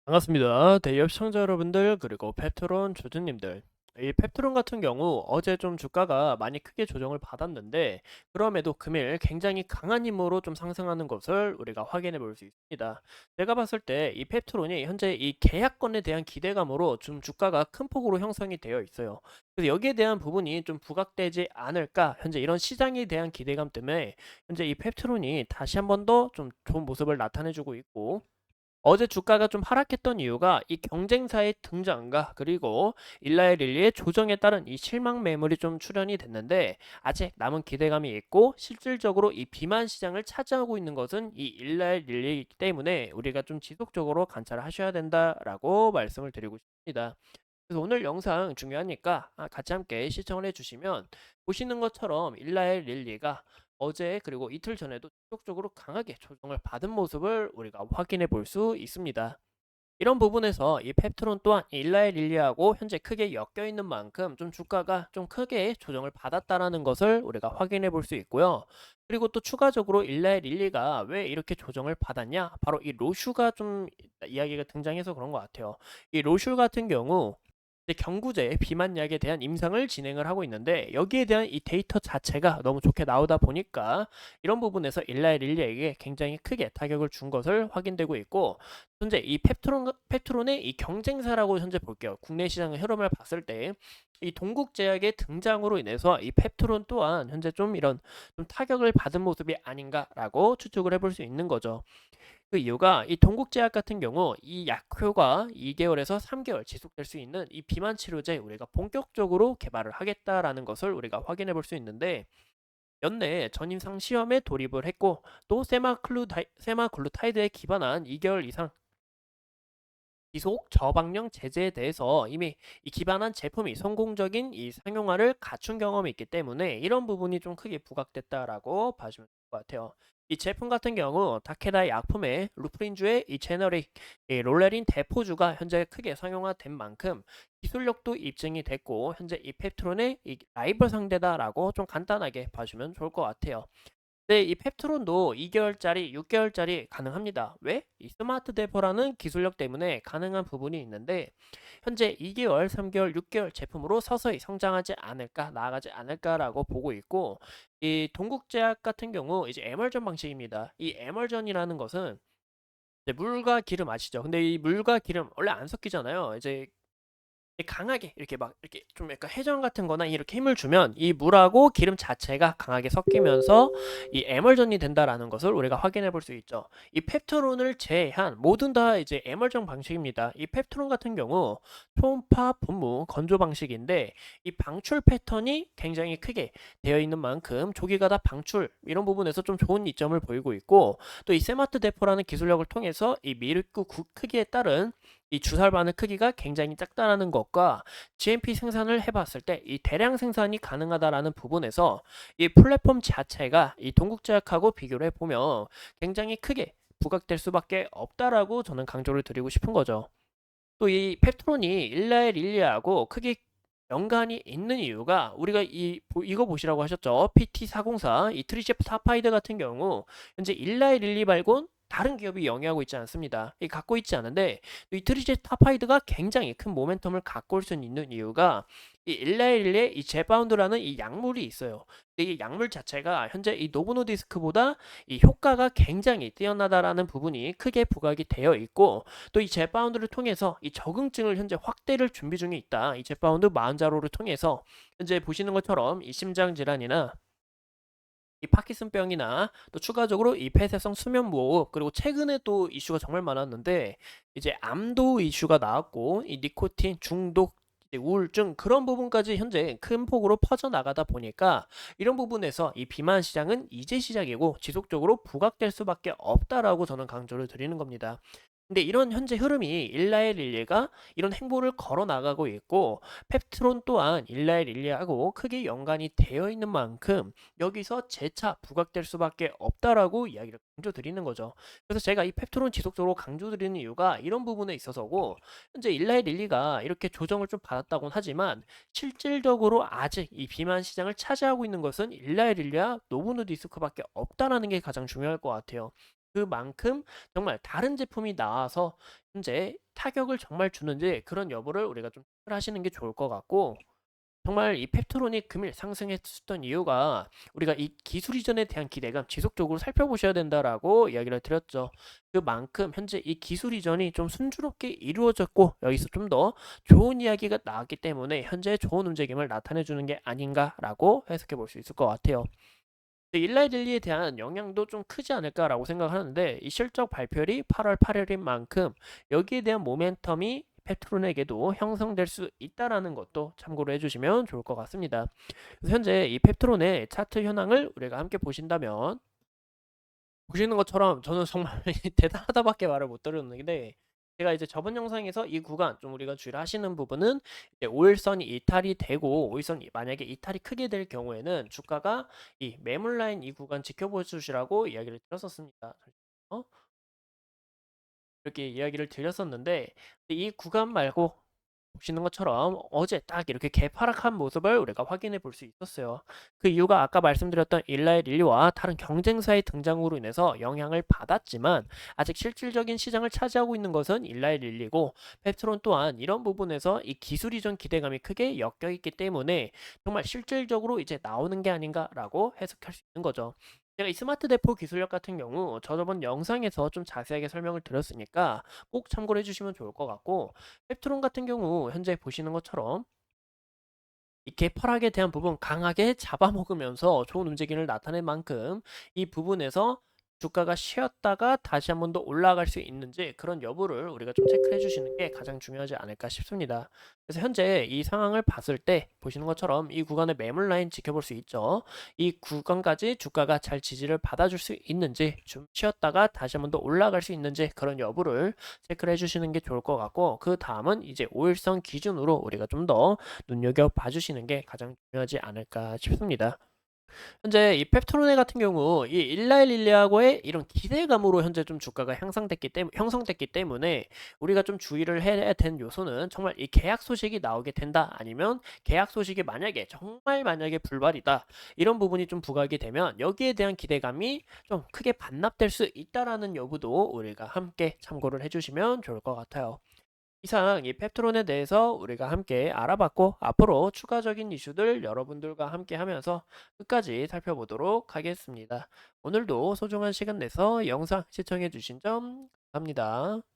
반갑습니다. 대기업 시청자 여러분들 그리고 펩트론 주주님들. 이 펩트론 같은 경우 어제 좀 주가가 많이 크게 조정을 받았는데 그럼에도 금일 굉장히 강한 힘으로 좀 상승하는 것을 우리가 확인해 볼 수 있습니다. 제가 봤을 때 이 펩트론이 현재 이 계약권에 대한 기대감으로 좀 주가가 큰 폭으로 형성이 되어 있어요. 그래서 여기에 대한 부분이 좀 부각되지 않을까, 현재 이런 시장에 대한 기대감 때문에 현재 이 펩트론이 다시 한 번 더 좀 좋은 모습을 나타내주고 있고, 어제 주가가 좀 하락했던 이유가 이 경쟁사의 등장과 그리고 일라의 릴리의 조정에 따른 이 실망 매물이 좀 출현이 됐는데, 아직 남은 기대감이 있고 실질적으로 이 비만 시장을 차지하고 있는 것은 이 일라의 릴리이기 때문에 우리가 좀 지속적으로 관찰을 하셔야 된다라고 말씀을 드리고 싶습니다. 그래서 오늘 영상 중요하니까 같이 함께 시청을 해주시면, 보시는 것처럼 일라의 릴리가 어제 그리고 이틀 전에도 지속적으로 강하게 조정을 받은 모습을 우리가 확인해 볼 수 있습니다. 이런 부분에서 이 펩트론 또한 일라의 릴리하고 현재 크게 엮여 있는 만큼 좀 주가가 좀 크게 조정을 받았다라는 것을 우리가 확인해 볼 수 있고요. 그리고 또 추가적으로 일라의 릴리가 왜 이렇게 조정을 받았냐? 바로 이 로슈가 좀 이야기가 등장해서 그런 것 같아요. 이 로슈 같은 경우 이제 경구제 비만약에 대한 임상을 진행을 하고 있는데, 여기에 대한 이 데이터 자체가 너무 좋게 나오다 보니까 이런 부분에서 일라이 릴리에게 굉장히 크게 타격을 준 것을 확인되고 있고, 현재 이 펩트론의 이 경쟁사라고 현재 볼게요. 국내 시장의 흐름을 봤을 때 이 동국제약의 등장으로 인해서 이 펩트론 또한 현재 좀 이런 좀 타격을 받은 모습이 아닌가라고 추측을 해볼 수 있는 거죠. 그 이유가 이 동국제약 같은 경우 이 약효가 2개월에서 3개월 지속될 수 있는 이 비만 치료제 우리가 본격적으로 개발을 하겠다라는 것을 우리가 확인해 볼 수 있는데, 연내 전임상 시험에 돌입을 했고, 또 세마글루타이드에 기반한 2개월 이상 지속 저방령 제재에 대해서 이미 이 기반한 제품이 성공적인 이 상용화를 갖춘 경험이 있기 때문에 이런 부분이 좀 크게 부각됐다라고 봐주면 될 것 같아요. 이 제품 같은 경우 다케다의 약품에 루프린주의 이 제너릭 이 롤레린 대포주가 현재 크게 상용화된 만큼 기술력도 입증이 됐고, 현재 이 펩트론의 이 라이벌 상대다라고 좀 간단하게 봐주면 좋을 것 같아요. 네, 이 펩트론도 2개월짜리, 6개월짜리 가능합니다. 왜? 이 스마트 데포라는 기술력 때문에 가능한 부분이 있는데, 현재 2개월, 3개월, 6개월 제품으로 서서히 성장하지 않을까, 나아가지 않을까라고 보고 있고, 이 동국제약 같은 경우 이제 에멀전 방식입니다. 이 에멀전이라는 것은 이제 물과 기름 아시죠? 근데 이 물과 기름 원래 안 섞이잖아요. 이제 강하게 이렇게 막 이렇게 좀 약간 회전 같은 거나 이렇게 힘을 주면 이 물하고 기름 자체가 강하게 섞이면서 이 에멀전이 된다라는 것을 우리가 확인해 볼 수 있죠. 이 펩트론을 제외한 모든 다 이제 에멀전 방식입니다. 이 펩트론 같은 경우 초음파 분무 건조 방식인데, 이 방출 패턴이 굉장히 크게 되어 있는 만큼 조기가다 방출 이런 부분에서 좀 좋은 이점을 보이고 있고, 또 이 세마트 데포라는 기술력을 통해서 이 미륵구 크기에 따른 이 주살반의 크기가 굉장히 작다라는 것과 GMP 생산을 해봤을 때 이 대량 생산이 가능하다라는 부분에서 이 플랫폼 자체가 이 동국제약하고 비교를 해보면 굉장히 크게 부각될 수밖에 없다라고 저는 강조를 드리고 싶은 거죠. 또 이 펩트론이 일라엘 릴리하고 크게 연관이 있는 이유가, 우리가 이거 보시라고 하셨죠. PT404 이 트리셉타파이드 같은 경우 현재 일라엘 릴리 말곤 다른 기업이 영위하고 있지 않습니다. 이 갖고 있지 않은데, 이 트리셉타파이드가 굉장히 큰 모멘텀을 갖고 올 수 있는 이유가 이 일라엘 릴리의 이 제바운드라는 이 약물이 있어요. 근데 이 약물 자체가 현재 이 노보노디스크보다 이 효과가 굉장히 뛰어나다라는 부분이 크게 부각이 되어 있고, 또 이 젯바운드를 통해서 이 적응증을 현재 확대를 준비 중에 있다. 이 젯바운드 마흔자로를 통해서 현재 보시는 것처럼 이 심장 질환이나 이 파킨슨병이나 또 추가적으로 이 폐쇄성 수면 무호흡, 그리고 최근에 또 이슈가 정말 많았는데 이제 암도 이슈가 나왔고, 이 니코틴 중독, 이제 우울증 그런 부분까지 현재 큰 폭으로 퍼져나가다 보니까 이런 부분에서 이 비만 시장은 이제 시작이고 지속적으로 부각될 수밖에 없다라고 저는 강조를 드리는 겁니다. 근데 이런 현재 흐름이 일라의 릴리가 이런 행보를 걸어 나가고 있고, 펩트론 또한 일라의 릴리하고 크게 연관이 되어 있는 만큼 여기서 재차 부각될 수밖에 없다라고 이야기를 강조드리는 거죠. 그래서 제가 이 펩트론 지속적으로 강조드리는 이유가 이런 부분에 있어서고, 현재 일라의 릴리가 이렇게 조정을 좀 받았다곤 하지만 실질적으로 아직 이 비만 시장을 차지하고 있는 것은 일라의 릴리와 노브노디스크밖에 없다라는 게 가장 중요할 것 같아요. 그만큼 정말 다른 제품이 나와서 현재 타격을 정말 주는지 그런 여부를 우리가 좀 체크를 하시는 게 좋을 것 같고, 정말 이 펩트론이 금일 상승했었던 이유가 우리가 이 기술 이전에 대한 기대감 지속적으로 살펴보셔야 된다라고 이야기를 드렸죠. 그만큼 현재 이 기술 이전이 좀 순조롭게 이루어졌고 여기서 좀 더 좋은 이야기가 나왔기 때문에 현재 좋은 움직임을 나타내 주는 게 아닌가라고 해석해 볼 수 있을 것 같아요. 일라이 릴리에 대한 영향도 좀 크지 않을까라고 생각하는데, 이 실적 발표일이 8월 8일인 만큼 여기에 대한 모멘텀이 펩트론에게도 형성될 수 있다라는 것도 참고로 해주시면 좋을 것 같습니다. 그래서 현재 이 펩트론의 차트 현황을 우리가 함께 보신다면, 보시는 것처럼 저는 정말 대단하다밖에 말을 못 드렸는데, 제가 이제 저번 영상에서 이 구간 좀 우리가 주의하시는 부분은 이제 5일선이 이탈이 되고, 5일선이 만약에 이탈이 크게 될 경우에는 주가가 이 매물 라인 이 구간 지켜보 주시라고 이야기를 드렸었습니다. 어? 이렇게 이야기를 드렸었는데, 이 구간 말고 보시는 것처럼 어제 딱 이렇게 개파락한 모습을 우리가 확인해 볼 수 있었어요. 그 이유가 아까 말씀드렸던 일라의 릴리와 다른 경쟁사의 등장으로 인해서 영향을 받았지만, 아직 실질적인 시장을 차지하고 있는 것은 일라의 릴리고, 펩트론 또한 이런 부분에서 이 기술 이전 기대감이 크게 엮여 있기 때문에 정말 실질적으로 이제 나오는 게 아닌가라고 해석할 수 있는 거죠. 제가 이 스마트 대포 기술력 같은 경우 저번 영상에서 좀 자세하게 설명을 드렸으니까 꼭 참고를 해주시면 좋을 것 같고, 펩트론 같은 경우 현재 보시는 것처럼 이 개파락에 대한 부분 강하게 잡아먹으면서 좋은 움직임을 나타낸 만큼 이 부분에서 주가가 쉬었다가 다시 한 번 더 올라갈 수 있는지 그런 여부를 우리가 좀 체크해 주시는 게 가장 중요하지 않을까 싶습니다. 그래서 현재 이 상황을 봤을 때 보시는 것처럼 이 구간의 매물 라인 지켜볼 수 있죠. 이 구간까지 주가가 잘 지지를 받아줄 수 있는지, 좀 쉬었다가 다시 한 번 더 올라갈 수 있는지 그런 여부를 체크를 해주시는 게 좋을 것 같고, 그 다음은 이제 5일선 기준으로 우리가 좀 더 눈여겨봐 주시는 게 가장 중요하지 않을까 싶습니다. 현재 이 펩토로네 같은 경우 이 일라이 릴리하고의 이런 기대감으로 현재 좀 주가가 형성됐기 때문에 우리가 좀 주의를 해야 되는 요소는, 정말 이 계약 소식이 나오게 된다, 아니면 계약 소식이 만약에 정말 만약에 불발이다, 이런 부분이 좀 부각이 되면 여기에 대한 기대감이 좀 크게 반납될 수 있다라는 여부도 우리가 함께 참고를 해주시면 좋을 것 같아요. 이상 이 펩트론에 대해서 우리가 함께 알아봤고, 앞으로 추가적인 이슈들 여러분들과 함께 하면서 끝까지 살펴보도록 하겠습니다. 오늘도 소중한 시간 내서 영상 시청해 주신 점 감사합니다.